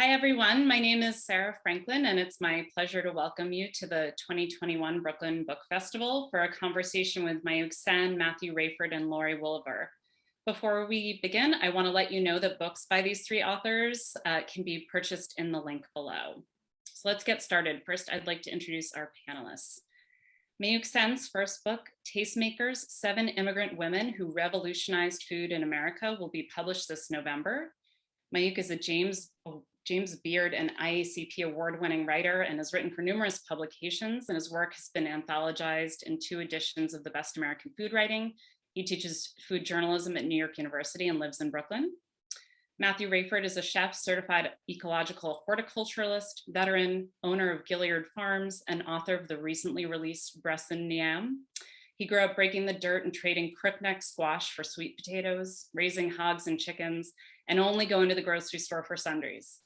Hi, everyone. My name is Sarah Franklin, and it's my pleasure to welcome you to the 2021 Brooklyn Book Festival for a conversation with Mayukh Sen, Matthew Raiford, and Laurie Woolever. Before we begin, I want to let you know that books by these three authors can be purchased in the link below. So let's get started. First, I'd like to introduce our panelists. Mayukh Sen's first book, Tastemakers: 7 Immigrant Women Who Revolutionized Food in America, will be published this November. Mayukh is a James Beard and IACP award-winning writer and has written for numerous publications, and his work has been anthologized in 2 editions of the Best American Food Writing. He teaches food journalism at New York University and lives in Brooklyn. Matthew Raiford is a chef, certified ecological horticulturalist, veteran, owner of Gilead Farms, and author of the recently released Bress and Nyam. He grew up breaking the dirt and trading crookneck squash for sweet potatoes, raising hogs and chickens, and only going to the grocery store for sundries.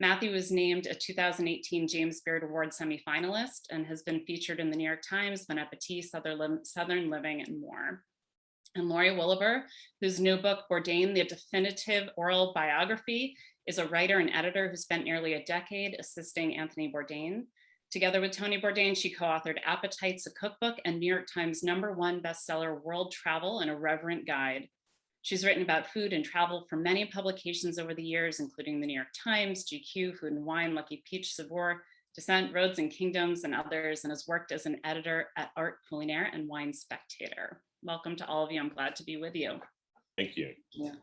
Matthew was named a 2018 James Beard Award semifinalist and has been featured in the New York Times, Bon Appetit, Southern Living, and more. And Laurie Woolever, whose new book, Bourdain, the Definitive Oral Biography, is a writer and editor who spent nearly a decade assisting Anthony Bourdain. Together with Tony Bourdain, she co-authored Appetites, a cookbook, and New York Times #1 bestseller, World Travel, and Irreverent Guide. She's written about food and travel for many publications over the years, including the New York Times, GQ, Food and Wine, Lucky Peach, Savoir, Descent, Roads and Kingdoms, and others, and has worked as an editor at Art Culinaire and Wine Spectator. Welcome to all of you. I'm glad to be with you. Thank you. Yeah.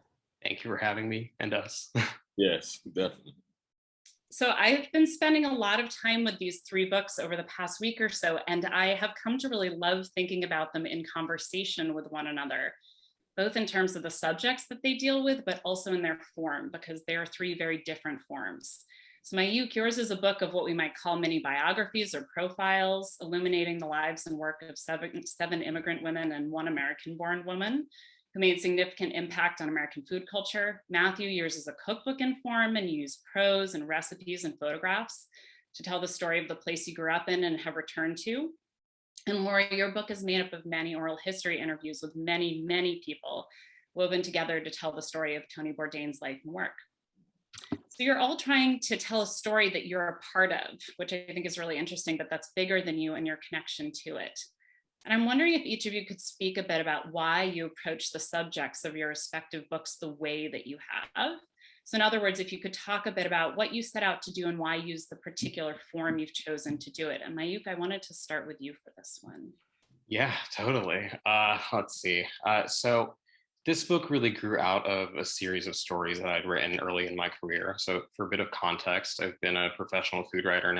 Thank you for having me and us. Yes, definitely. So I've been spending a lot of time with these 3 books over the past week or so, and I have come to really love thinking about them in conversation with one another, both in terms of the subjects that they deal with, but also in their form, because they are 3 very different forms. So Mayukh, yours is a book of what we might call mini biographies or profiles, illuminating the lives and work of 7 immigrant women and 1 American-born woman who made significant impact on American food culture. Matthew, yours is a cookbook in form, and you use prose and recipes and photographs to tell the story of the place you grew up in and have returned to. And Laurie, your book is made up of many oral history interviews with many, many people woven together to tell the story of Tony Bourdain's life and work. So you're all trying to tell a story that you're a part of, which I think is really interesting, but that's bigger than you and your connection to it. And I'm wondering if each of you could speak a bit about why you approach the subjects of your respective books the way that you have. So in other words, if you could talk a bit about what you set out to do and why you use the particular form you've chosen to do it. And Mayukh, I wanted to start with you for this one. Yeah, totally. Let's see. So this book really grew out of a series of stories that I'd written early in my career. So for a bit of context, I've been a professional food writer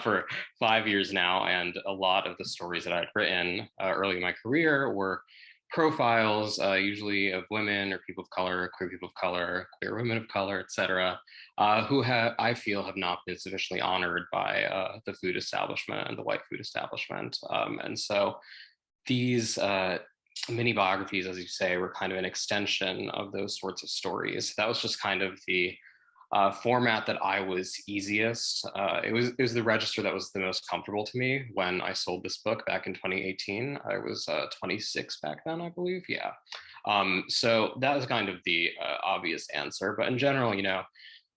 for 5 years now. And a lot of the stories that I'd written early in my career were profiles, usually of women or people of color, queer people of color, queer women of color, etc., who I feel have not been sufficiently honored by the food establishment and the white food establishment. And so these mini biographies, as you say, were kind of an extension of those sorts of stories. That was just kind of the format that I was easiest. It was the register that was the most comfortable to me when I sold this book back in 2018. I was 26 back then, I believe. Yeah. So that was kind of the obvious answer. But in general,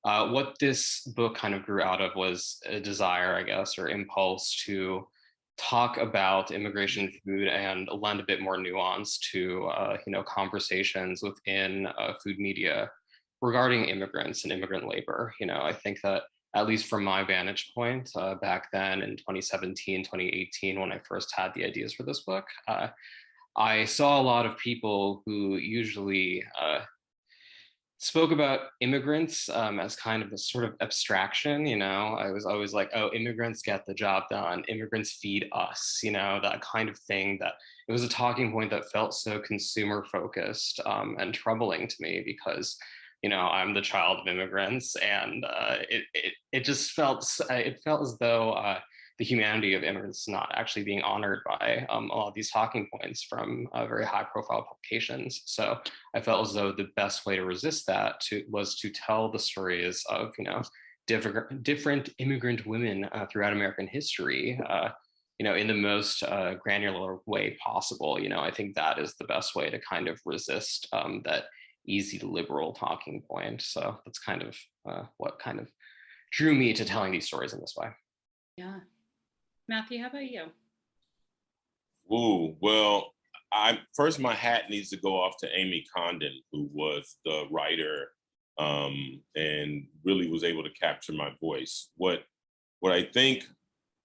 what this book kind of grew out of was a desire, I guess, or impulse to talk about immigration food and lend a bit more nuance to conversations within food media regarding immigrants and immigrant labor. I think that at least from my vantage point back then in 2017, 2018, when I first had the ideas for this book, I saw a lot of people who usually spoke about immigrants as kind of a sort of abstraction. I was always like, oh, immigrants get the job done, immigrants feed us, that kind of thing. That it was a talking point that felt so consumer focused and troubling to me because I'm the child of immigrants, and it just felt as though the humanity of immigrants is not actually being honored by a lot of these talking points from very high profile publications. So I felt as though the best way to resist that was to tell the stories of different immigrant women throughout American history. In the most granular way possible. I think that is the best way to kind of resist that easy liberal talking point. So that's kind of what kind of drew me to telling these stories in this way. Yeah. Matthew, how about you? Ooh, well, first my hat needs to go off to Amy Condon, who was the writer and really was able to capture my voice. What I think,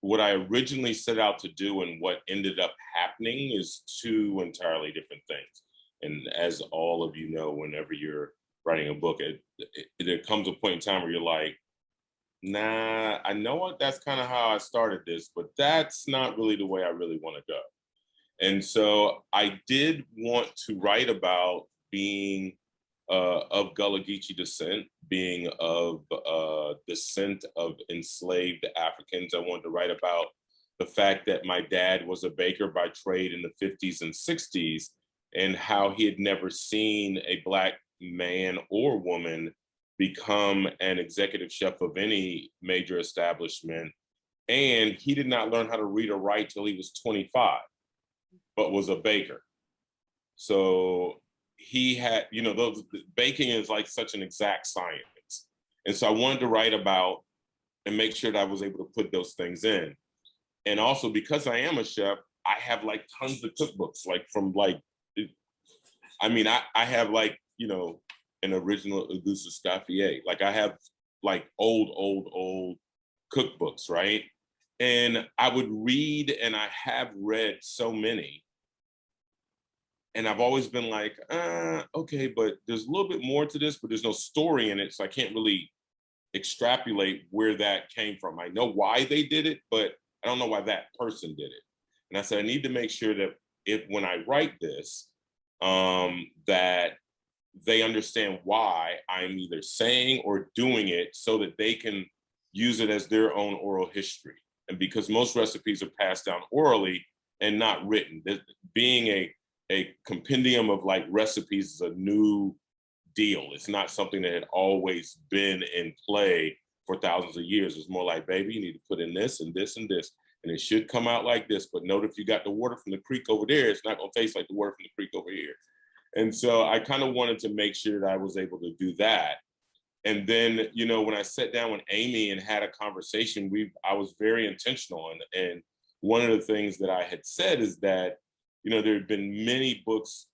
what I originally set out to do and what ended up happening is two entirely different things. And as all of you know, whenever you're writing a book, there comes a point in time where you're like, nah, I know what, that's kind of how I started this, but that's not really the way I really want to go. And so I did want to write about being of Gullah Geechee descent, being of descent of enslaved Africans. I wanted to write about the fact that my dad was a baker by trade in the 50s and 60s, and how he had never seen a Black man or woman become an executive chef of any major establishment. And he did not learn how to read or write till he was 25, but was a baker. So he had, those baking is like such an exact science. And so I wanted to write about and make sure that I was able to put those things in. And also because I am a chef, I have like tons of cookbooks, like from like, I have like, an original Auguste Escoffier. Like I have like old cookbooks, right? And I would read, and I have read so many. And I've always been like, okay, but there's a little bit more to this, but there's no story in it. So I can't really extrapolate where that came from. I know why they did it, but I don't know why that person did it. And I said, I need to make sure that when I write this, that they understand why I'm either saying or doing it so that they can use it as their own oral history. And because most recipes are passed down orally and not written, being a compendium of like recipes is a new deal. It's not something that had always been in play for thousands of years. It's more like, baby, you need to put in this and this and this, and it should come out like this. But note, if you got the water from the creek over there, it's not gonna taste like the water from the creek over here. And so I kind of wanted to make sure that I was able to do that. And then, when I sat down with Amy and had a conversation, I was very intentional. And one of the things that I had said is that, there had been many books,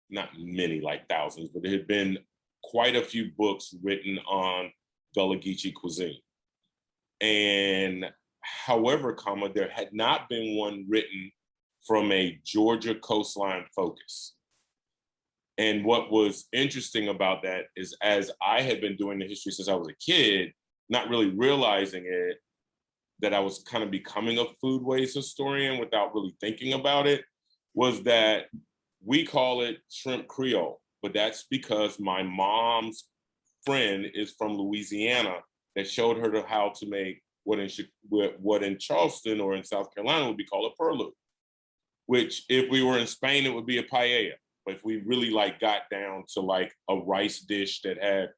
not many like thousands, but there had been quite a few books written on Gullah Geechee cuisine. And however, there had not been one written from a Georgia coastline focus. And what was interesting about that is, as I had been doing the history since I was a kid, not really realizing it, that I was kind of becoming a foodways historian without really thinking about it, was that we call it shrimp Creole, but that's because my mom's friend is from Louisiana that showed her how to make what in Charleston or in South Carolina would be called a purloo, which if we were in Spain, it would be a paella. But if we really like got down to like a rice dish that had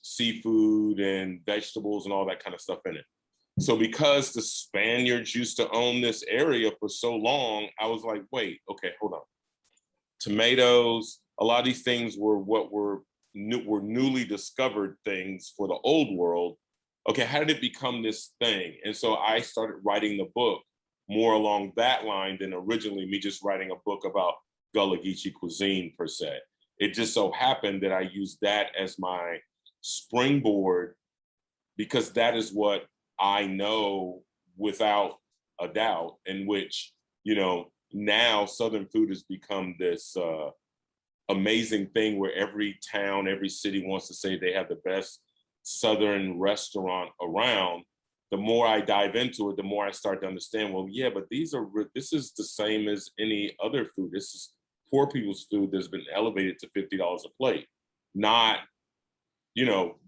seafood and vegetables and all that kind of stuff in it. So because the Spaniards used to own this area for so long, I was like, wait, okay, hold on. Tomatoes, a lot of these things were what were newly discovered things for the old world. Okay, how did it become this thing? And so I started writing the book more along that line than originally me just writing a book about Gullah Geechee cuisine per se. It just so happened that I used that as my springboard because that is what I know without a doubt, in which, now Southern food has become this amazing thing where every town, every city wants to say they have the best Southern restaurant around. The more I dive into it, the more I start to understand, well, yeah, but this is the same as any other food. This is poor people's food that's been elevated to $50 a plate. Not,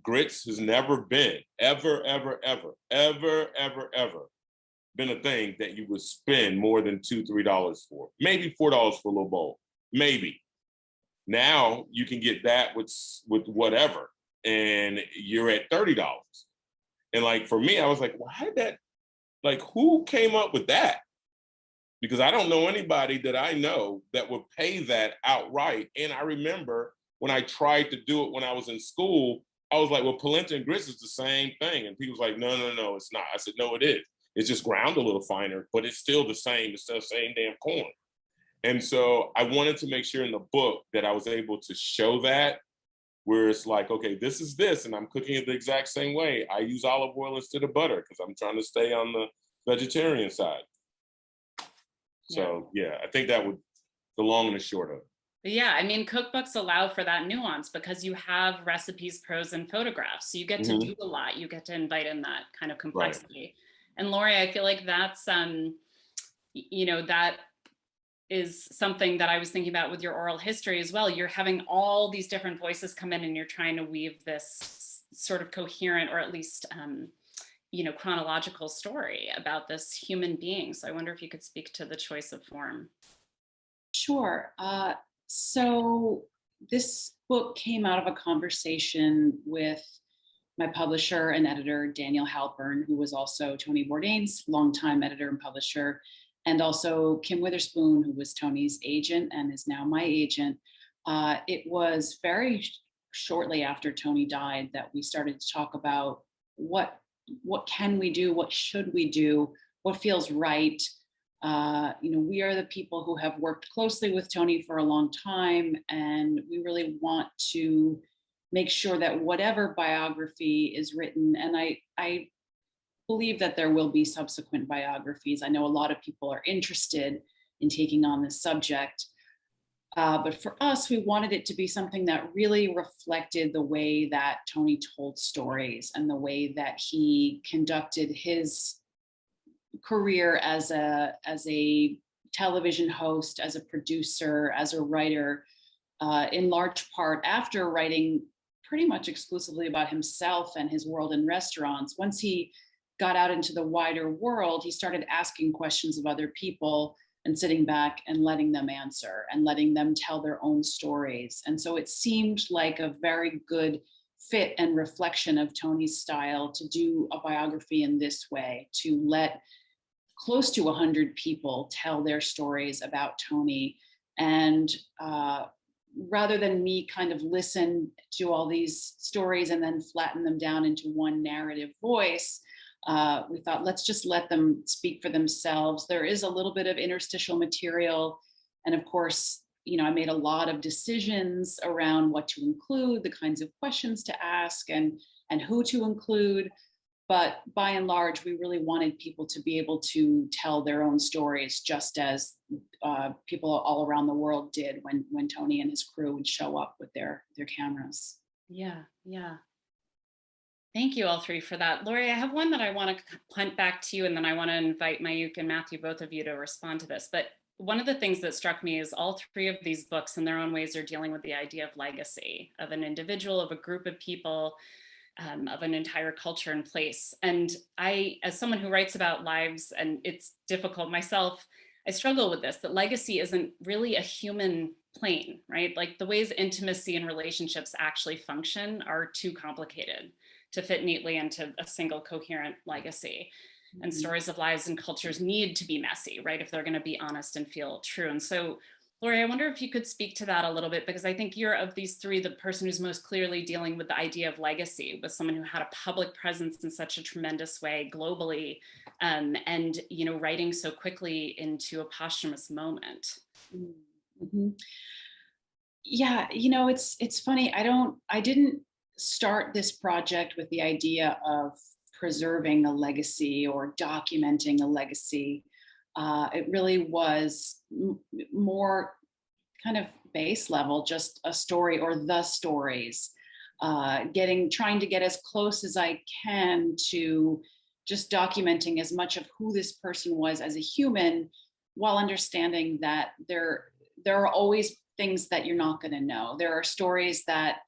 grits has never been, ever been a thing that you would spend more than $2, $3 for. Maybe $4 for a little bowl, maybe. Now you can get that with whatever, and you're at $30. And like, for me, I was like, well, how did that, like, who came up with that? Because I don't know anybody that I know that would pay that outright. And I remember when I tried to do it when I was in school, I was like, well, polenta and grits is the same thing. And people was like, no, it's not. I said, no, it is. It's just ground a little finer, but it's still the same. It's the same damn corn. And so I wanted to make sure in the book that I was able to show that, where it's like, okay, this is this, and I'm cooking it the exact same way. I use olive oil instead of butter because I'm trying to stay on the vegetarian side. So yeah, I think that would the long and the short of it. Yeah, I mean, cookbooks allow for that nuance because you have recipes, prose, and photographs. So you get to do a lot. You get to invite in that kind of complexity. Right. And Laurie, I feel like that's, you know, that is something that I was thinking about with your oral history as well. You're having all these different voices come in and you're trying to weave this sort of coherent, or at least, you know, chronological story about this human being. So I wonder if you could speak to the choice of form. Sure. So this book came out of a conversation with my publisher and editor, Daniel Halpern, who was also Tony Bourdain's longtime editor and publisher, and also Kim Witherspoon, who was Tony's agent and is now my agent. It was very shortly after Tony died that we started to talk about what can we do, what should we do, what feels right. You know, we are the people who have worked closely with Tony for a long time, and we really want to make sure that whatever biography is written, and I believe that there will be subsequent biographies. I know a lot of people are interested in taking on this subject, but for us, we wanted it to be something that really reflected the way that Tony told stories and the way that he conducted his career as a television host, as a producer, as a writer, in large part after writing pretty much exclusively about himself and his world in restaurants. Once he got out into the wider world, he started asking questions of other people and sitting back and letting them answer and letting them tell their own stories. And so it seemed like a very good fit and reflection of Tony's style to do a biography in this way, to let close to 100 people tell their stories about Tony. And rather than me kind of listen to all these stories and then flatten them down into one narrative voice, we thought, let's just let them speak for themselves. There is a little bit of interstitial material. And of course, you know, I made a lot of decisions around what to include, the kinds of questions to ask, and who to include. But by and large, we really wanted people to be able to tell their own stories, just as people all around the world did when Tony and his crew would show up with their cameras. Yeah. Thank you all three for that. Laurie, I have one that I want to punt back to you, and then I want to invite Mayukh and Matthew, both of you, to respond to this. But one of the things that struck me is all three of these books in their own ways are dealing with the idea of legacy, of an individual, of a group of people, of an entire culture and place. And I, as someone who writes about lives, and it's difficult myself, I struggle with this, that legacy isn't really a human plane, right? Like the ways intimacy and relationships actually function are too complicated to fit neatly into a single coherent legacy. And stories of lives and cultures need to be messy, right? If they're going to be honest and feel true. And so, Laurie, I wonder if you could speak to that a little bit, because I think you're, of these three, the person who's most clearly dealing with the idea of legacy, with someone who had a public presence in such a tremendous way globally, and, you know, writing so quickly into a posthumous moment. Mm-hmm. Yeah, you know, it's funny. I didn't start this project with the idea of preserving a legacy or documenting a legacy. It really was more kind of base level, just a story or the stories, trying to get as close as I can to just documenting as much of who this person was as a human, while understanding that there are always things that you're not going to know. There are stories that,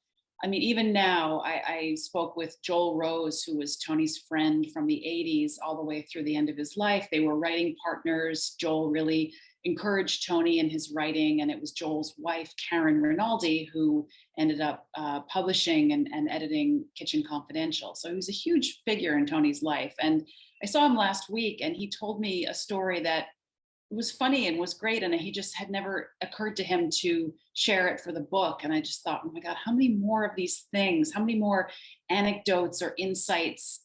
I mean, even now, I spoke with Joel Rose, who was Tony's friend from the 80s all the way through the end of his life. They were writing partners. Joel really encouraged Tony in his writing, and it was Joel's wife, Karen Rinaldi, who ended up publishing and editing Kitchen Confidential. So he was a huge figure in Tony's life. And I saw him last week, and he told me a story that was funny and was great. And he just had never occurred to him to share it for the book. And I just thought, oh my God, how many more of these things, how many more anecdotes or insights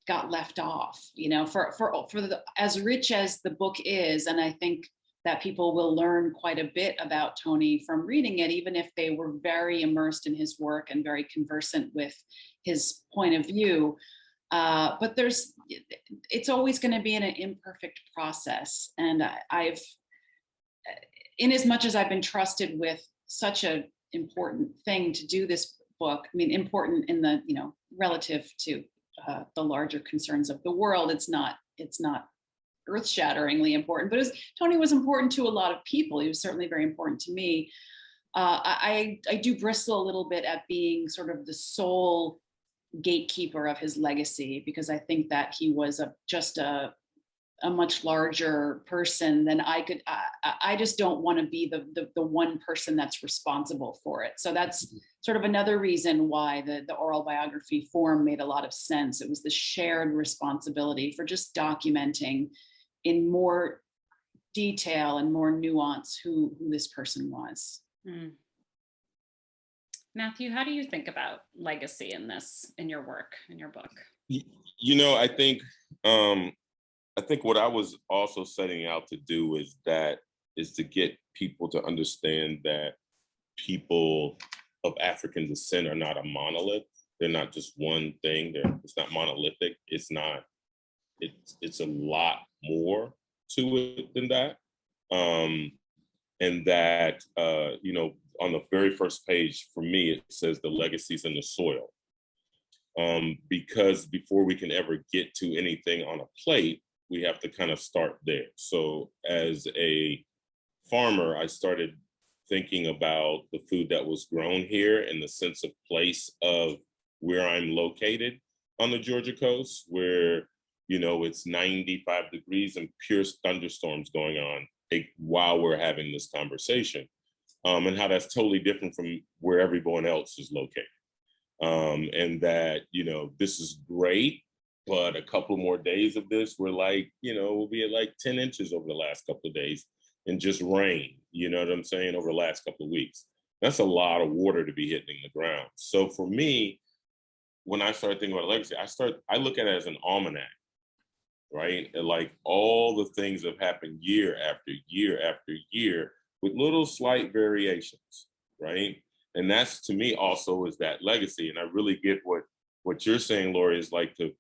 got left off, you know, for as rich as the book is. And I think that people will learn quite a bit about Tony from reading it, even if they were very immersed in his work and very conversant with his point of view. But it's always going to be an imperfect process. And I've, in as much as I've been trusted with such an important thing to do this book, I mean, important in the, you know, relative to the larger concerns of the world, it's not earth-shatteringly important, but Tony was important to a lot of people. He was certainly very important to me. I do bristle a little bit at being sort of the sole gatekeeper of his legacy, because I think that he was just a much larger person than I could. I just don't want to be the one person that's responsible for it. So that's sort of another reason why the oral biography form made a lot of sense. It was the shared responsibility for just documenting in more detail and more nuance who this person was. Mm. Matthew, how do you think about legacy in your work, in your book? You know, I think what I was also setting out to do is to get people to understand that people of African descent are not a monolith. They're not just one thing. It's not monolithic. It's a lot more to it than that. And that, you know, on the very first page, for me, it says the legacies in the soil. Because before we can ever get to anything on a plate, we have to kind of start there. So as a farmer, I started thinking about the food that was grown here and the sense of place of where I'm located on the Georgia coast, where, you know, it's 95 degrees and pure thunderstorms going on while we're having this conversation, and how that's totally different from where everyone else is located. And that, you know, this is great, but a couple more days of this, we're like, you know, we'll be at like 10 inches over the last couple of days and just rain, you know what I'm saying, over the last couple of weeks. That's a lot of water to be hitting the ground. So for me, when I started thinking about legacy, I look at it as an almanac, right? And like all the things that have happened year after year after year with little slight variations, right? And that's, to me, also is that legacy. And I really get what you're saying, Laurie, is like to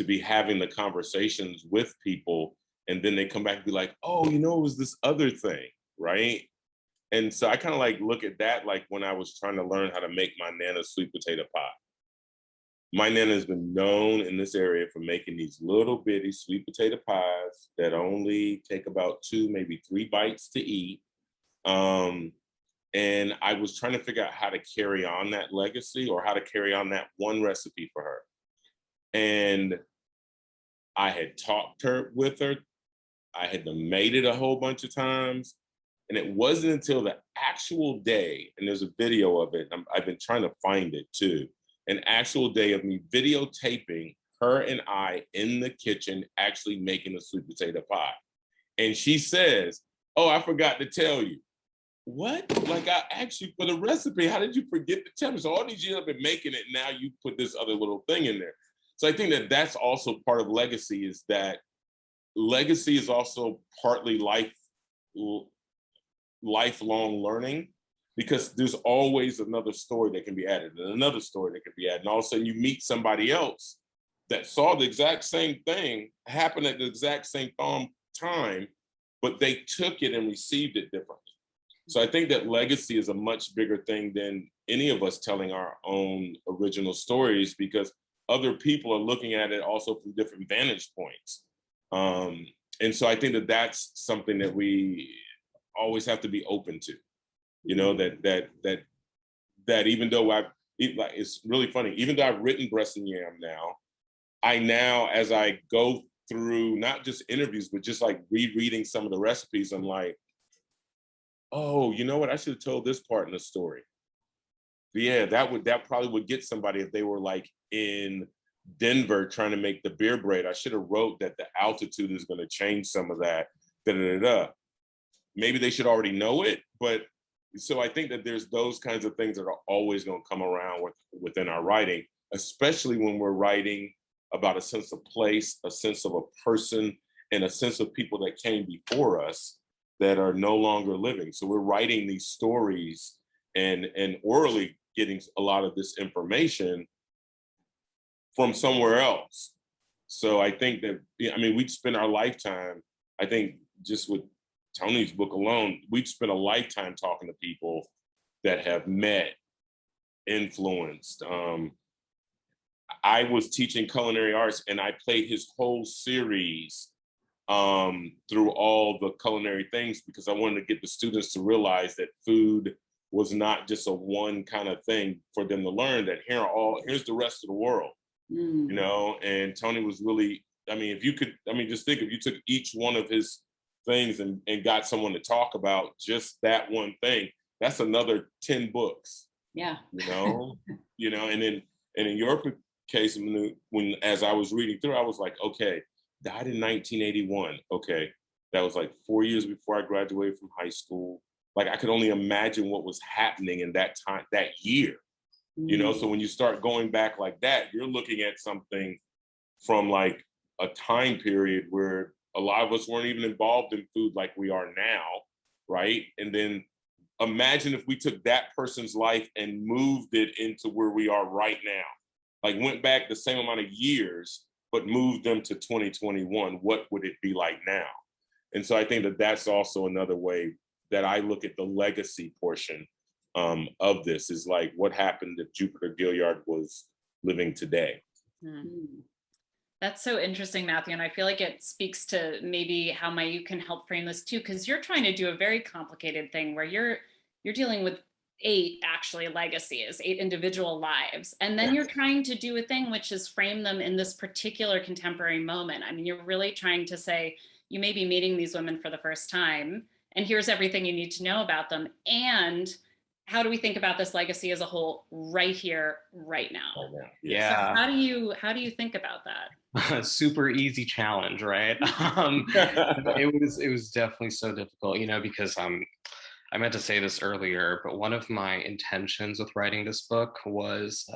be having the conversations with people, and then they come back and be like, oh, you know, it was this other thing, right? And so I kind of like look at that like when I was trying to learn how to make my Nana's sweet potato pie. My Nana has been known in this area for making these little bitty sweet potato pies that only take about 2, maybe 3 bites to eat. And I was trying to figure out how to carry on that legacy, or how to carry on that one recipe for her. And I had talked with her. I had made it a whole bunch of times. And it wasn't until the actual day, and there's a video of it, I've been trying to find it too, an actual day of me videotaping her and I in the kitchen actually making a sweet potato pie. And she says, oh, I forgot to tell you. What? Like, I asked you for the recipe. How did you forget to tell me? So all these years I've been making it, now you put this other little thing in there. So I think that that's also part of legacy, is that legacy is also partly lifelong learning, because there's always another story that can be added and another story that can be added. And all of a sudden you meet somebody else that saw the exact same thing happen at the exact same time, but they took it and received it differently. So I think that legacy is a much bigger thing than any of us telling our own original stories, because other people are looking at it also from different vantage points. And so I think that that's something that we always have to be open to, you know, that even though it's really funny, even though I've written Bress and Nyam now, as I go through not just interviews, but just like rereading some of the recipes, I'm like, oh, you know what? I should have told this part in the story. Yeah, that probably would get somebody if they were like in Denver trying to make the beer braid. I should have wrote that the altitude is going to change some of that. Da, da, da, da. maybe they should already know it, but so I think that there's those kinds of things that are always going to come around within our writing, especially when we're writing about a sense of place, a sense of a person, and a sense of people that came before us that are no longer living. So we're writing these stories and orally getting a lot of this information from somewhere else. So I think that, I mean, we'd spend our lifetime, I think just with Tony's book alone, we'd spend a lifetime talking to people that have met, influenced. I was teaching culinary arts and I played his whole series through all the culinary things because I wanted to get the students to realize that food was not just a one kind of thing for them to learn, that here's the rest of the world, you know? And Tony was really, I mean, just think if you took each one of his things and got someone to talk about just that one thing, that's another 10 books. Yeah. You know, and in your case, when as I was reading through, I was like, okay, died in 1981. Okay, that was like 4 years before I graduated from high school. Like I could only imagine what was happening in that time, that year. You know, so when you start going back like that, you're looking at something from like a time period where a lot of us weren't even involved in food like we are now, right? And then imagine if we took that person's life and moved it into where we are right now, like went back the same amount of years, but moved them to 2021, what would it be like now? And so I think that that's also another way that I look at the legacy portion of this, is like, what happened if Jupiter Gilliard was living today? That's so interesting, Matthew. And I feel like it speaks to maybe how Mayukh can help frame this too, because you're trying to do a very complicated thing where you're dealing with 8 actually legacies, 8 individual lives. And then you're trying to do a thing which is frame them in this particular contemporary moment. I mean, you're really trying to say, you may be meeting these women for the first time, and here's everything you need to know about them. And how do we think about this legacy as a whole right here, right now? Yeah. So how do you think about that? Super easy challenge, right? It was definitely so difficult, because I meant to say this earlier, but one of my intentions with writing this book was,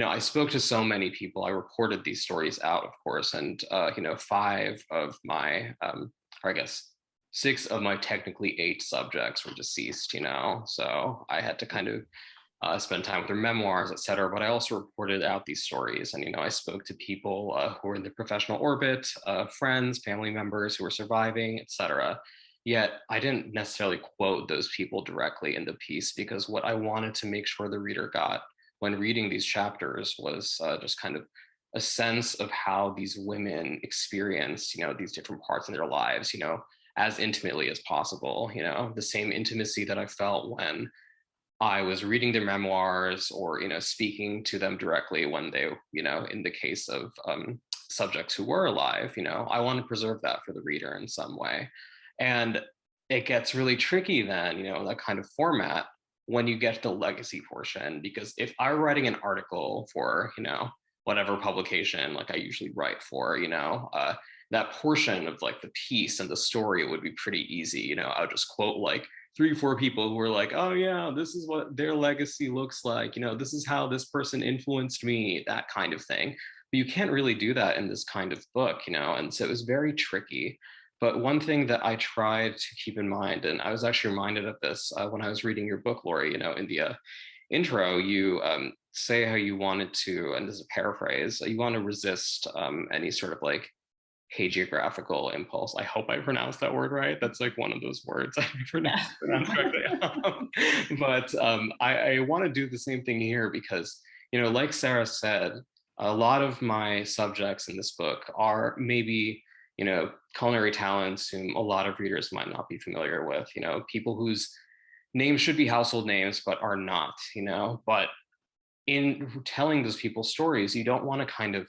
I spoke to so many people. I reported these stories out, of course, and 5 of my, or I guess 6 of my technically 8 subjects were deceased. So I had to kind of spend time with their memoirs, et cetera. But I also reported out these stories, and I spoke to people who were in the professional orbit, friends, family members who were surviving, et cetera. Yet I didn't necessarily quote those people directly in the piece, because what I wanted to make sure the reader got when reading these chapters was just kind of a sense of how these women experienced, these different parts in their lives, as intimately as possible, the same intimacy that I felt when I was reading their memoirs, or, speaking to them directly when they, in the case of subjects who were alive, I want to preserve that for the reader in some way. And it gets really tricky then, that kind of format when you get to the legacy portion, because if I were writing an article for, whatever publication, like I usually write for, that portion of like the piece and the story would be pretty easy. I would just quote like 3 or 4 people who were like, oh yeah, this is what their legacy looks like. This is how this person influenced me, that kind of thing. But you can't really do that in this kind of book, and so it was very tricky. But one thing that I tried to keep in mind, and I was actually reminded of this when I was reading your book, Laurie, in the intro, you say how you wanted to, and this is a paraphrase, you want to resist any sort of like hagiographical impulse. I hope I pronounced that word right. That's like one of those words I pronounced correctly. But I want to do the same thing here because, like Sara said, a lot of my subjects in this book are maybe, culinary talents whom a lot of readers might not be familiar with, people whose names should be household names, but are not, but in telling those people's stories, you don't want to kind of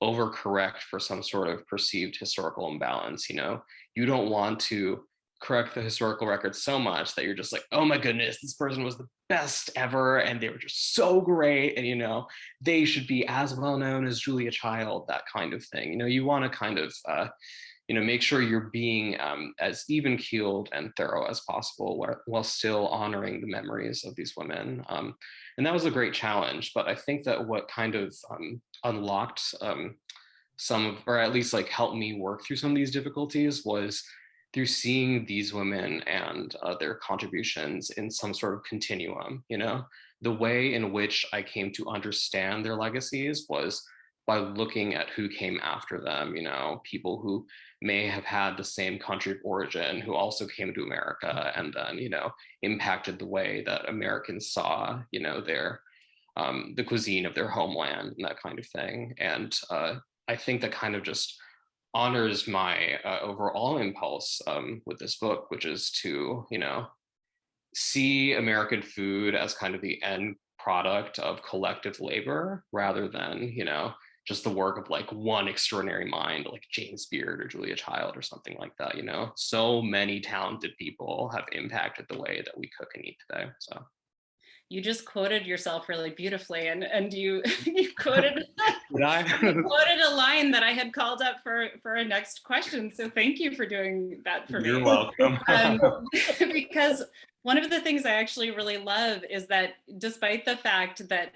overcorrect for some sort of perceived historical imbalance. You don't want to correct the historical record so much that you're just like, oh my goodness, this person was the best ever and they were just so great, and they should be as well known as Julia Child, that kind of thing. You want to kind of make sure you're being as even keeled and thorough as possible while still honoring the memories of these women. And that was a great challenge. But I think that what kind of unlocked some of, or at least like helped me work through some of these difficulties was through seeing these women and their contributions in some sort of continuum. The way in which I came to understand their legacies was by looking at who came after them, people who may have had the same country of origin, who also came to America and then, impacted the way that Americans saw, their, the cuisine of their homeland and that kind of thing. And I think that kind of just honors my overall impulse with this book, which is to, see American food as kind of the end product of collective labor rather than, just the work of like one extraordinary mind, like James Beard or Julia Child or something like that. So many talented people have impacted the way that we cook and eat today. So you just quoted yourself really beautifully, and you you quoted did I? you quoted a line that I had called up for a next question. So thank you for doing that for me. You're welcome. Because one of the things I actually really love is that despite the fact that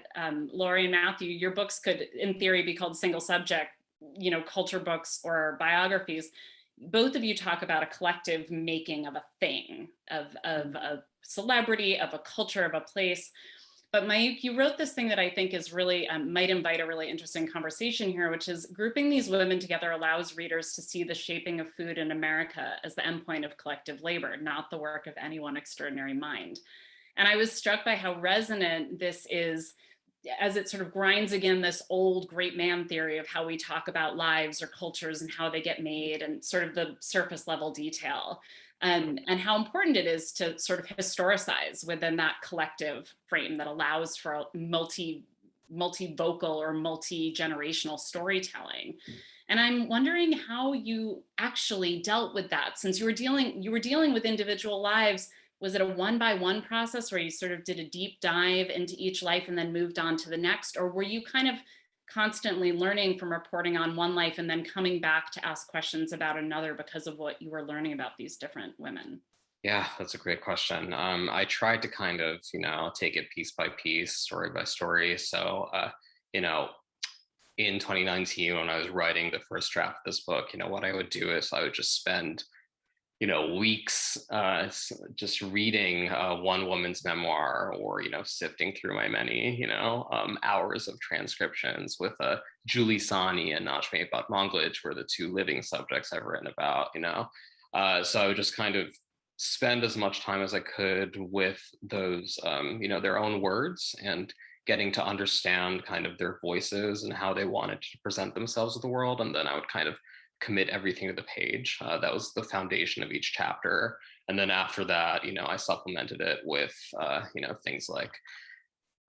Laurie and Matthew, your books could, in theory, be called single subject, culture books or biographies, both of you talk about a collective making of a thing, of a celebrity, of a culture, of a place. But Mayukh, you wrote this thing that I think is really, might invite a really interesting conversation here, which is grouping these women together allows readers to see the shaping of food in America as the endpoint of collective labor, not the work of any one extraordinary mind. And I was struck by how resonant this is as it sort of grinds again this old great man theory of how we talk about lives or cultures and how they get made and sort of the surface level detail. And how important it is to sort of historicize within that collective frame that allows for multi-vocal or multi-generational storytelling. And I'm wondering how you actually dealt with that, since you were dealing with individual lives. Was it a one-by-one process where you sort of did a deep dive into each life and then moved on to the next? Or were you kind of constantly learning from reporting on one life and then coming back to ask questions about another because of what you were learning about these different women? Yeah, that's a great question. I tried to kind of, take it piece by piece, story by story. So, in 2019, when I was writing the first draft of this book, what I would do is I would just spend weeks just reading one woman's memoir or, sifting through my many, hours of transcriptions with Julie Sani and Najmi Batmanglij were the two living subjects I've written about, so I would just kind of spend as much time as I could with those, their own words and getting to understand kind of their voices and how they wanted to present themselves to the world. And then I would kind of commit everything to the page. That was the foundation of each chapter. And then after that, I supplemented it with, things like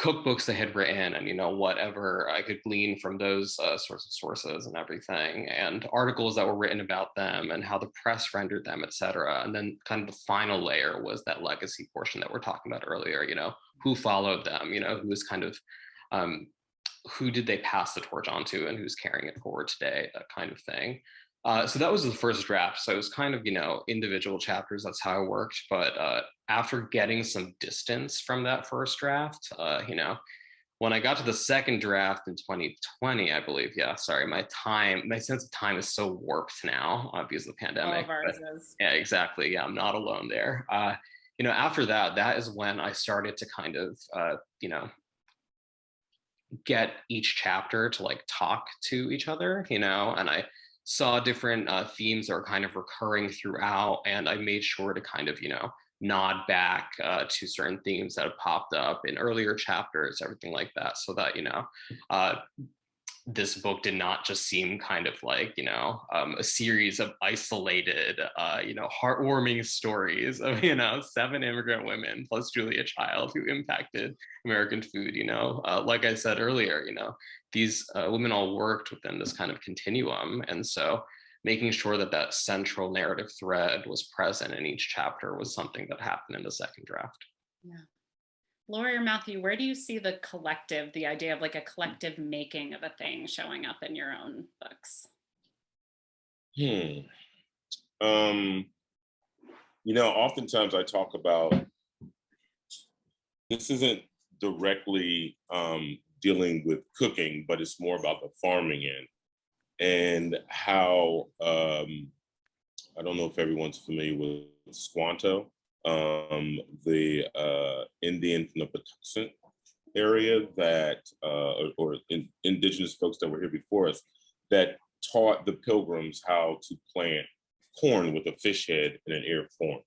cookbooks they had written and, whatever I could glean from those sorts of sources and everything, and articles that were written about them and how the press rendered them, et cetera. And then kind of the final layer was that legacy portion that we're talking about earlier, who followed them, who was kind of, who did they pass the torch on to and who's carrying it forward today, that kind of thing. So that was the first draft. So it was kind of, individual chapters. That's how it worked. But after getting some distance from that first draft, when I got to the second draft in 2020, I believe, my sense of time is so warped now because of the pandemic. All of ours is. Yeah, exactly. Yeah, I'm not alone there. After that is when I started to kind of, get each chapter to like talk to each other, and I saw different themes that were kind of recurring throughout, and I made sure to kind of, nod back to certain themes that have popped up in earlier chapters, everything like that, so that, this book did not just seem kind of like, a series of isolated, heartwarming stories of, 7 immigrant women plus Julia Child who impacted American food. Like I said earlier, these women all worked within this kind of continuum. And so making sure that that central narrative thread was present in each chapter was something that happened in the second draft. Yeah. Laurie or Matthew, where do you see the collective, the idea of like a collective making of a thing showing up in your own books? You know, oftentimes I talk about, this isn't directly dealing with cooking, but it's more about the farming end and how, I don't know if everyone's familiar with Squanto, the Indian from the Patuxent area that, indigenous folks that were here before us, that taught the Pilgrims how to plant corn with a fish head and an ear of corn.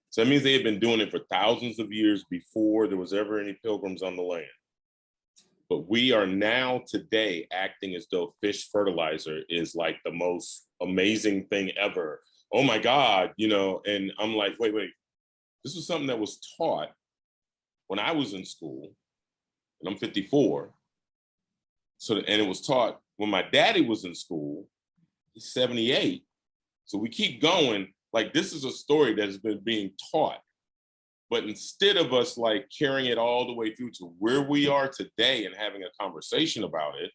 So that means they had been doing it for thousands of years before there was ever any Pilgrims on the land. But we are now today acting as though fish fertilizer is like the most amazing thing ever. Oh my God, you know, and I'm like, wait, this was something that was taught when I was in school, and I'm 54. So, and it was taught when my daddy was in school, he's 78. So we keep going, like this is a story that has been being taught. But instead of us like carrying it all the way through to where we are today and having a conversation about it,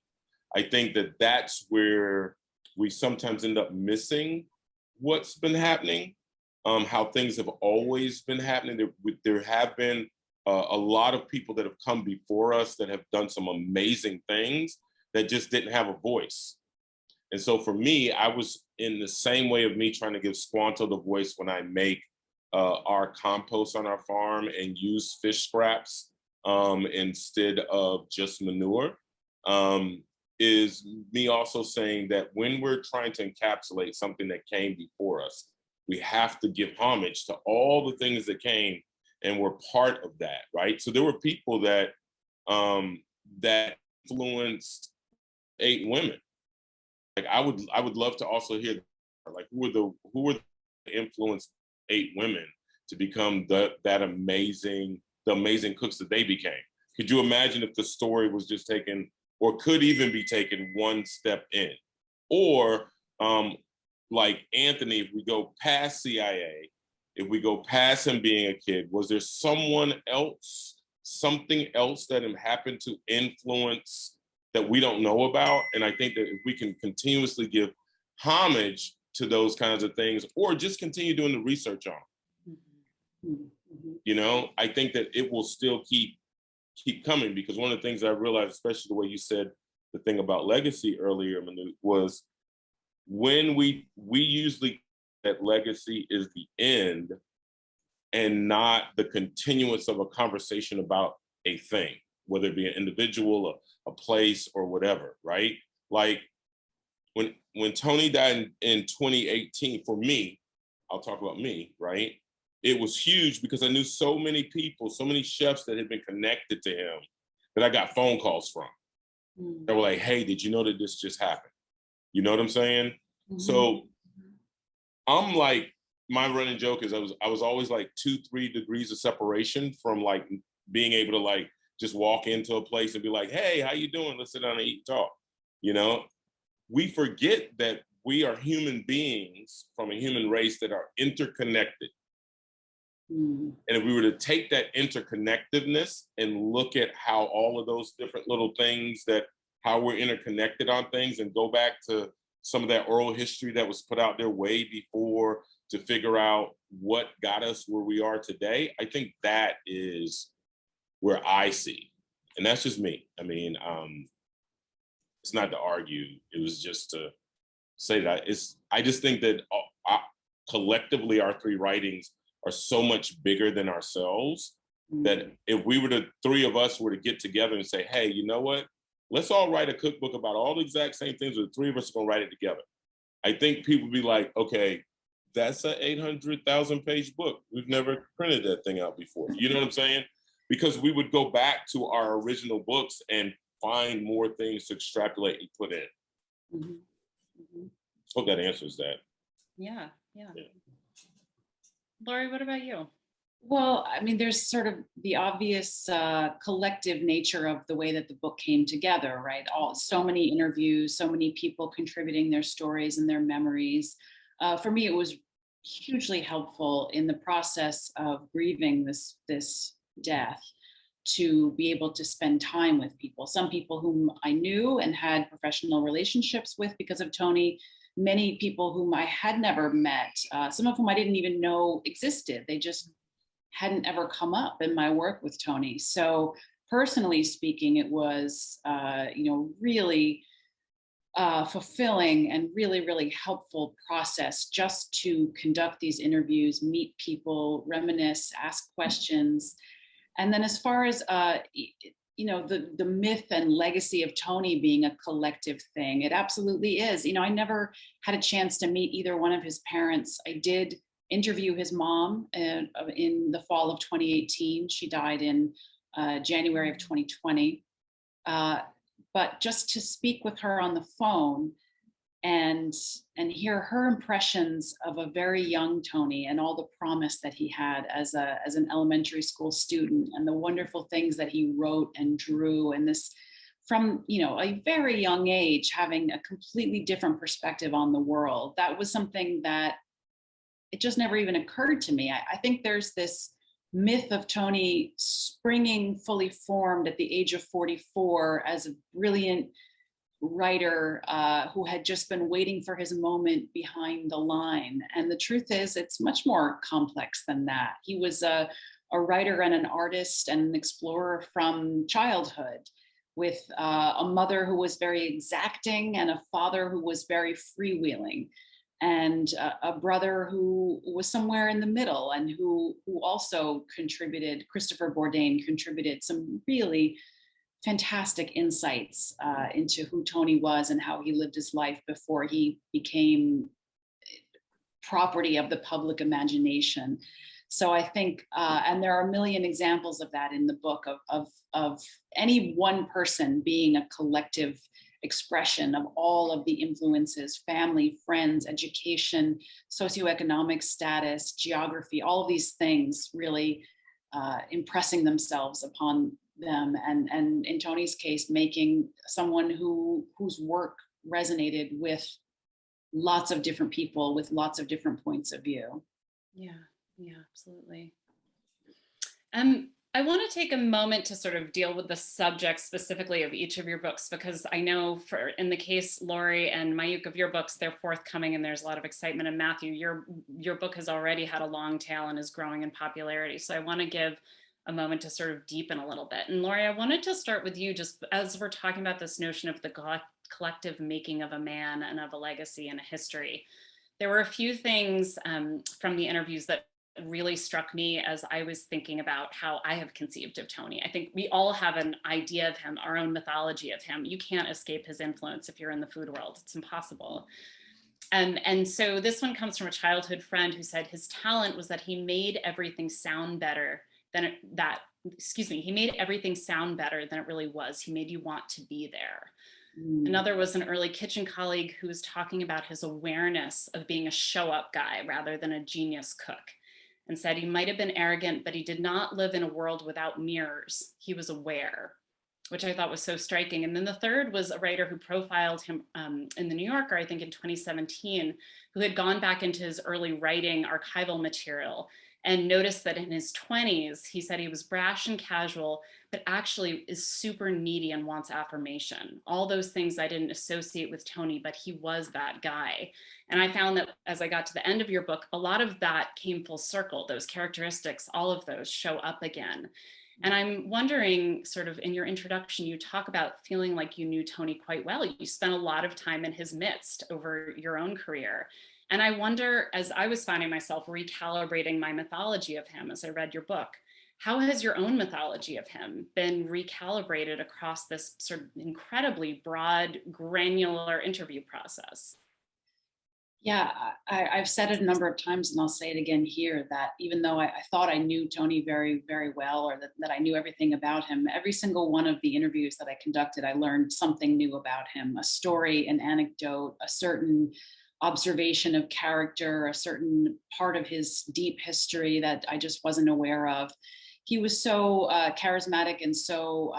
I think that that's where we sometimes end up missing what's been happening, how things have always been happening. There have been a lot of people that have come before us that have done some amazing things that just didn't have a voice. And so for me, I was in the same way of me trying to give Squanto the voice when I make our compost on our farm and use fish scraps instead of just manure, is me also saying that when we're trying to encapsulate something that came before us, we have to give homage to all the things that came and were part of that, right? So there were people that that influenced 8 women. Like I would love to also hear, like who were the influenced 8 women to become the amazing cooks that they became. Could you imagine if the story was just taken, or could even be taken one step in? Or like Anthony, if we go past CIA, if we go past him being a kid, was there someone else, something else that happened to influence that we don't know about? And I think that if we can continuously give homage to those kinds of things, or just continue doing the research on them, you know, I think that it will still keep coming, because one of the things I realized, especially the way you said the thing about legacy earlier, Manu, was when we usually that legacy is the end and not the continuance of a conversation about a thing, whether it be an individual, a place, or whatever, right? Like when Tony died in 2018, for me, I'll talk about me, right? It was huge because I knew so many people, so many chefs that had been connected to him that I got phone calls from. They were like, hey, did you know that this just happened? You know what I'm saying? So I'm like, my running joke is I was always like 2-3 degrees of separation from like being able to like just walk into a place and be like, hey, how you doing? Let's sit down and eat and talk. You know, we forget that we are human beings from a human race that are interconnected. And if we were to take that interconnectedness and look at how all of those different little things, that how we're interconnected on things, and go back to some of that oral history that was put out there way before to figure out what got us where we are today, I think that is where I see. And that's just me. I mean, it's not to argue. It was just to say that I just think that collectively our 3 writings are so much bigger than ourselves that if we were the 3 of us were to get together and say, hey, you know what? Let's all write a cookbook about all the exact same things, but the 3 of us are gonna write it together. I think people would be like, okay, that's an 800,000 page book. We've never printed that thing out before. You know what I'm saying? Because we would go back to our original books and find more things to extrapolate and put in. Hope that answers that. Yeah. Laurie, what about you? Well, I mean, there's sort of the obvious collective nature of the way that the book came together, right? So many interviews, so many people contributing their stories and their memories. For me, it was hugely helpful in the process of grieving this death to be able to spend time with people. Some people whom I knew and had professional relationships with because of Tony, many people whom I had never met, some of whom I didn't even know existed. They just hadn't ever come up in my work with Tony. So personally speaking, it was, really fulfilling and really, really helpful process just to conduct these interviews, meet people, reminisce, ask questions. And then as far as, the myth and legacy of Tony being a collective thing, it absolutely is. I never had a chance to meet either one of his parents. I did interview his mom in the fall of 2018. She died in January of 2020. But just to speak with her on the phone and hear her impressions of a very young Tony and all the promise that he had as an elementary school student, and the wonderful things that he wrote and drew, and this from a very young age, having a completely different perspective on the world. That was something that it just never even occurred to me. I think there's this myth of Tony springing fully formed at the age of 44 as a brilliant writer who had just been waiting for his moment behind the line. And the truth is, it's much more complex than that. He was a writer and an artist and an explorer from childhood, with a mother who was very exacting and a father who was very freewheeling, and a brother who was somewhere in the middle and who also contributed. Christopher Bourdain contributed some really fantastic insights into who Tony was and how he lived his life before he became property of the public imagination. So I think, and there are a million examples of that in the book, of any one person being a collective expression of all of the influences: family, friends, education, socioeconomic status, geography, all of these things really impressing themselves upon them. And in Tony's case, making someone whose work resonated with lots of different people with lots of different points of view. Yeah, absolutely. I want to take a moment to sort of deal with the subject specifically of each of your books, because I know in the case, Laurie and Mayukh, of your books, they're forthcoming and there's a lot of excitement. And Matthew, your book has already had a long tail and is growing in popularity. So I want to give a moment to sort of deepen a little bit. And Laurie, I wanted to start with you, just as we're talking about this notion of the collective making of a man and of a legacy and a history. There were a few things from the interviews that really struck me as I was thinking about how I have conceived of Tony. I think we all have an idea of him, our own mythology of him. You can't escape his influence if you're in the food world. It's impossible. And so this one comes from a childhood friend who said his talent was that he made everything sound better than he made everything sound better than it really was. He made you want to be there. Another was an early kitchen colleague who was talking about his awareness of being a show-up guy rather than a genius cook, and said he might have been arrogant, but he did not live in a world without mirrors. He was aware, which I thought was so striking. And then the third was a writer who profiled him in the New Yorker, I think in 2017, who had gone back into his early writing archival material and noticed that in his 20s, he said he was brash and casual, but actually is super needy and wants affirmation. All those things I didn't associate with Tony, but he was that guy. And I found that as I got to the end of your book, a lot of that came full circle. Those characteristics, all of those show up again. And I'm wondering, sort of in your introduction, you talk about feeling like you knew Tony quite well. You spent a lot of time in his midst over your own career. And I wonder, as I was finding myself recalibrating my mythology of him as I read your book, how has your own mythology of him been recalibrated across this sort of incredibly broad, granular interview process? Yeah, I've said it a number of times, and I'll say it again here, that even though I thought I knew Tony very, very well, or that I knew everything about him, every single one of the interviews that I conducted, I learned something new about him: a story, an anecdote, a certain observation of character, a certain part of his deep history that I just wasn't aware of. He was so charismatic and so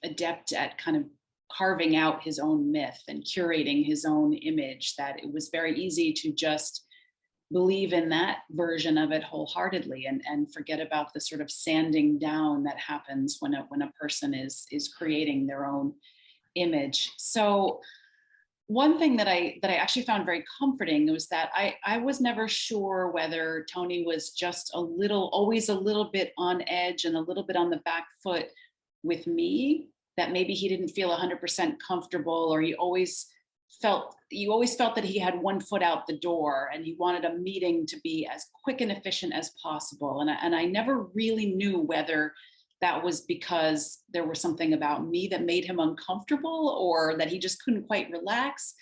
adept at kind of carving out his own myth and curating his own image that it was very easy to just believe in that version of it wholeheartedly and forget about the sort of sanding down that happens when a person is creating their own image. So one thing that I actually found very comforting was that I was never sure whether Tony was just always a little bit on edge and a little bit on the back foot with me, that maybe he didn't feel 100% comfortable, or you always felt that he had one foot out the door and he wanted a meeting to be as quick and efficient as possible. And I never really knew whether that was because there was something about me that made him uncomfortable, or that he just couldn't quite relax.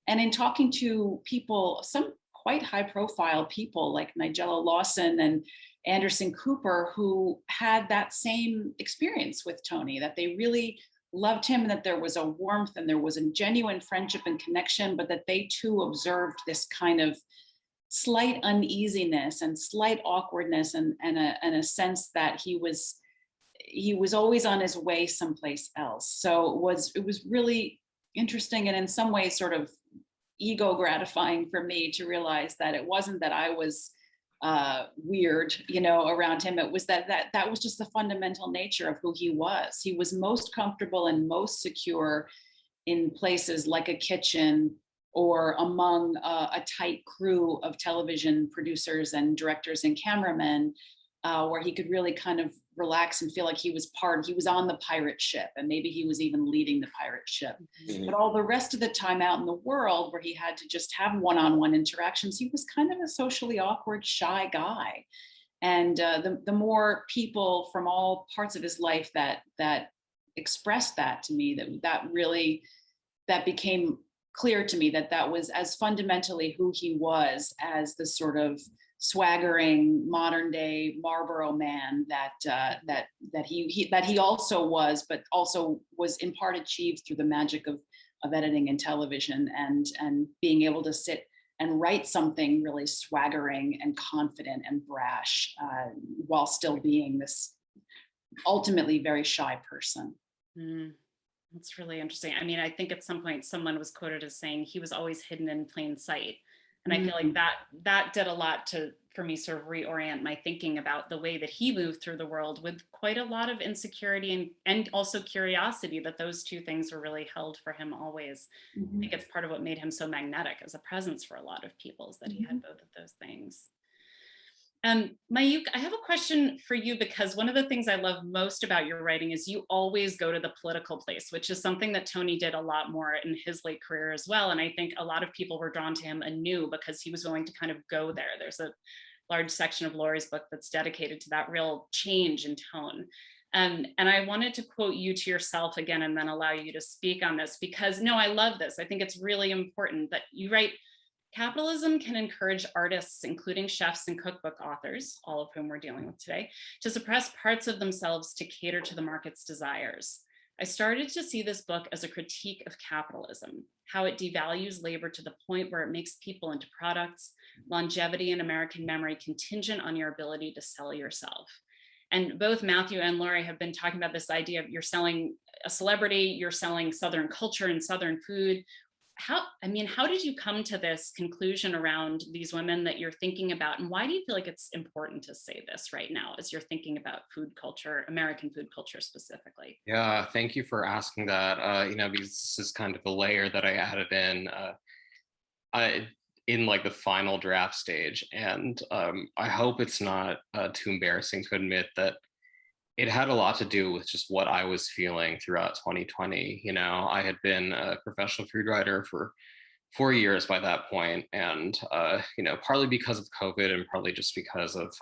And in talking to people, some quite high profile people like Nigella Lawson and Anderson Cooper, who had that same experience with Tony, that they really loved him and that there was a warmth and there was a genuine friendship and connection, but that they too observed this kind of slight uneasiness and slight awkwardness, and a sense that he was always on his way someplace else. So it was really interesting, and in some ways sort of ego gratifying for me to realize that it wasn't that I was weird, around him. It was that was just the fundamental nature of who he was. He was most comfortable and most secure in places like a kitchen, or among a tight crew of television producers and directors and cameramen, where he could really kind of relax and feel like he was on the pirate ship, and maybe he was even leading the pirate ship. Mm-hmm. But all the rest of the time out in the world, where he had to just have one-on-one interactions, he was kind of a socially awkward, shy guy. And the more people from all parts of his life that expressed that to me, that became clear to me, that was as fundamentally who he was as the sort of swaggering modern day Marlboro man that he also was, but also was in part achieved through the magic of editing and television, and being able to sit and write something really swaggering and confident and brash, while still being this ultimately very shy person. That's really interesting. I mean, I think at some point someone was quoted as saying he was always hidden in plain sight. And I feel like that did a lot for me sort of reorient my thinking about the way that he moved through the world, with quite a lot of insecurity and also curiosity, that those two things were really held for him always. I think it's part of what made him so magnetic as a presence for a lot of people, is that he had both of those things. Mayukh, I have a question for you, because one of the things I love most about your writing is you always go to the political place, which is something that Tony did a lot more in his late career as well. And I think a lot of people were drawn to him anew because he was going to kind of go there. There's a large section of Laurie's book that's dedicated to that real change in tone. And I wanted to quote you to yourself again, and then allow you to speak on this, because no, I love this. I think it's really important that you write, capitalism can encourage artists, including chefs and cookbook authors, all of whom we're dealing with today, to suppress parts of themselves to cater to the market's desires. I started to see this book as a critique of capitalism, how it devalues labor to the point where it makes people into products, longevity in American memory contingent on your ability to sell yourself. And both Matthew and Laurie have been talking about this idea of you're selling a celebrity, you're selling Southern culture and Southern food. How did you come to this conclusion around these women that you're thinking about? And why do you feel like it's important to say this right now as you're thinking about food culture, American food culture specifically? Yeah, thank you for asking that. Because this is kind of the layer that I added in like the final draft stage. And I hope it's not too embarrassing to admit that it had a lot to do with just what I was feeling throughout 2020. I had been a professional food writer for 4 years by that point. And, partly because of COVID and partly just because of,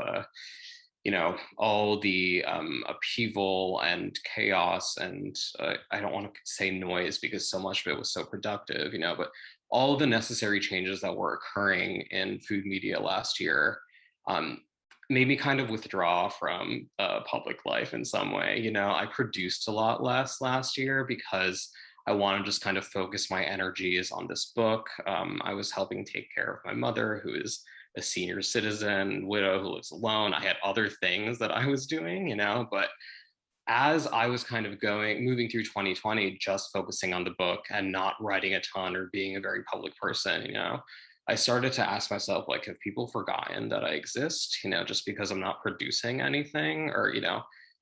all the upheaval and chaos. And I don't want to say noise because so much of it was so productive, but all the necessary changes that were occurring in food media last year made me kind of withdraw from public life in some way. I produced a lot less last year because I want to just kind of focus my energies on this book. I was helping take care of my mother, who is a senior citizen, widow who lives alone. I had other things that I was doing, but as I was kind of moving through 2020, just focusing on the book and not writing a ton or being a very public person, I started to ask myself, like, have people forgotten that I exist, just because I'm not producing anything, or,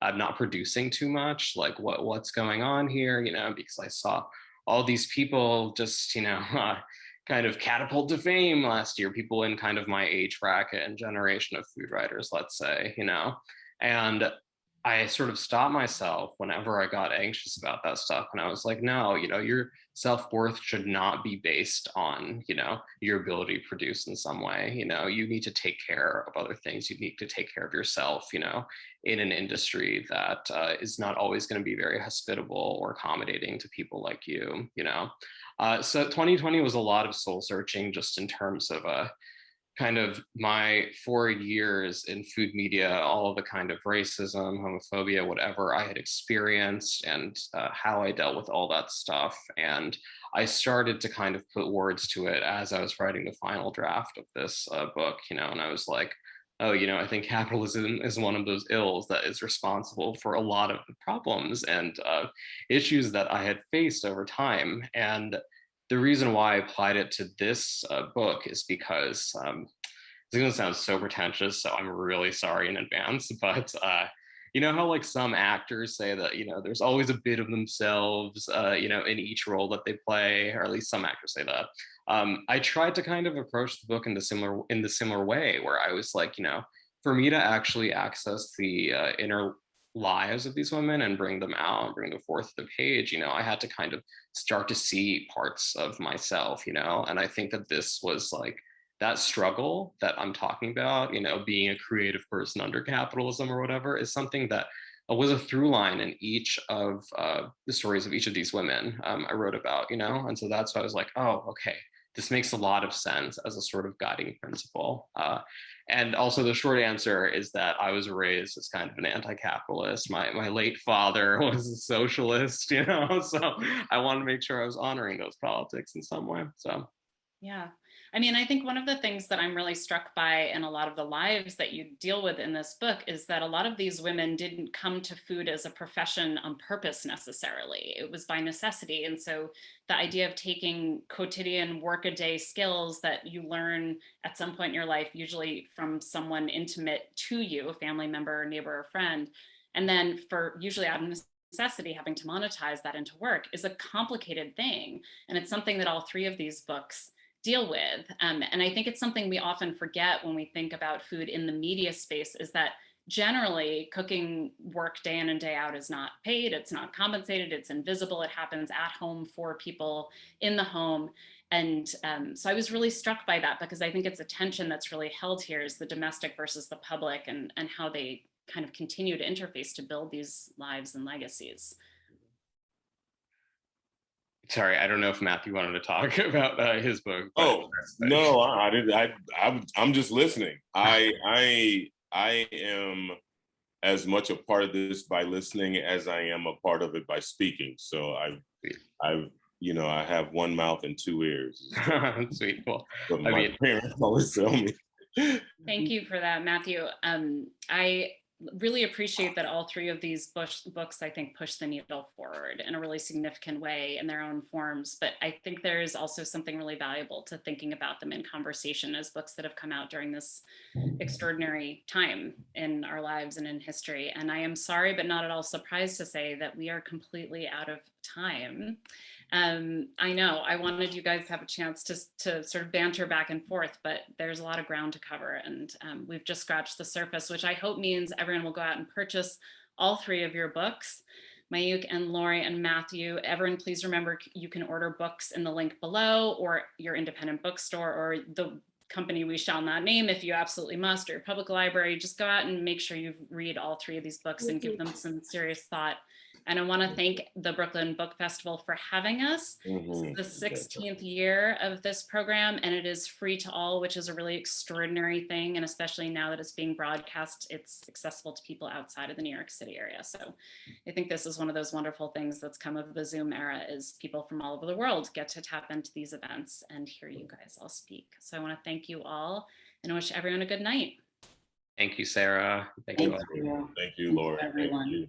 I'm not producing too much, like what's going on here, because I saw all these people just, kind of catapult to fame last year, people in kind of my age bracket and generation of food writers, let's say, and I sort of stopped myself whenever I got anxious about that stuff. And I was like, no, your self-worth should not be based on, your ability to produce in some way. You need to take care of other things. You need to take care of yourself, in an industry that is not always going to be very hospitable or accommodating to people like you, So 2020 was a lot of soul searching just in terms of kind of my 4 years in food media, all of the kind of racism, homophobia, whatever I had experienced, and how I dealt with all that stuff. And I started to kind of put words to it as I was writing the final draft of this book, and I was like, oh, I think capitalism is one of those ills that is responsible for a lot of the problems and issues that I had faced over time. And the reason why I applied it to this book is because it's going to sound so pretentious, so I'm really sorry in advance, but you know how like some actors say that, there's always a bit of themselves, in each role that they play, or at least some actors say that. I tried to kind of approach the book in the similar way, where I was like, for me to actually access the inner lives of these women and bring them out and bring them forth to the page, I had to kind of start to see parts of myself, and I think that this was like that struggle that I'm talking about, being a creative person under capitalism or whatever, is something that was a through line in each of the stories of each of these women I wrote about, and so that's why I was like, oh, okay, this makes a lot of sense as a sort of guiding principle. And also the short answer is that I was raised as kind of an anti-capitalist. My late father was a socialist, so I wanted to make sure I was honoring those politics in some way. So yeah. I mean, I think one of the things that I'm really struck by in a lot of the lives that you deal with in this book is that a lot of these women didn't come to food as a profession on purpose necessarily. It was by necessity. And so the idea of taking quotidian workaday skills that you learn at some point in your life, usually from someone intimate to you, a family member, or neighbor, or friend, and then for usually out of necessity having to monetize that into work is a complicated thing. And it's something that all three of these books deal with. And I think it's something we often forget when we think about food in the media space, is that generally cooking work day in and day out is not paid, it's not compensated, it's invisible, it happens at home for people in the home. And so I was really struck by that, because I think it's a tension that's really held here, is the domestic versus the public, and how they kind of continue to interface to build these lives and legacies. Sorry, I don't know if Matthew wanted to talk about his book. Oh no, I didn't. I'm just listening. I am as much a part of this by listening as I am a part of it by speaking. So I have one mouth and two ears. Sweet. Well, But my parents always tell me. Thank you for that, Matthew. I really appreciate that all three of these books, I think, push the needle forward in a really significant way in their own forms. But I think there is also something really valuable to thinking about them in conversation as books that have come out during this extraordinary time in our lives and in history. And I am sorry, but not at all surprised to say that we are completely out of time. I know I wanted you guys to have a chance to sort of banter back and forth, but there's a lot of ground to cover, and we've just scratched the surface, which I hope means everyone will go out and purchase all three of your books, Mayukh and Laurie and Matthew. Everyone, please remember, you can order books in the link below, or your independent bookstore, or the company we shall not name if you absolutely must, or your public library. Just go out and make sure you read all three of these books and give them some serious thought. And I want to thank the Brooklyn Book Festival for having us. This is the 16th year of this program, and it is free to all, which is a really extraordinary thing. And especially now that it's being broadcast, it's accessible to people outside of the New York City area. So I think this is one of those wonderful things that's come of the Zoom era, is people from all over the world get to tap into these events and hear you guys all speak. So I want to thank you all and wish everyone a good night. Thank you, Sarah. Thank you, Laurie. Everyone.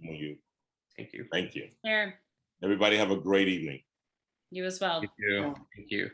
Thank you. Thank you. Here. Everybody have a great evening. You as well. Thank you. Thank you.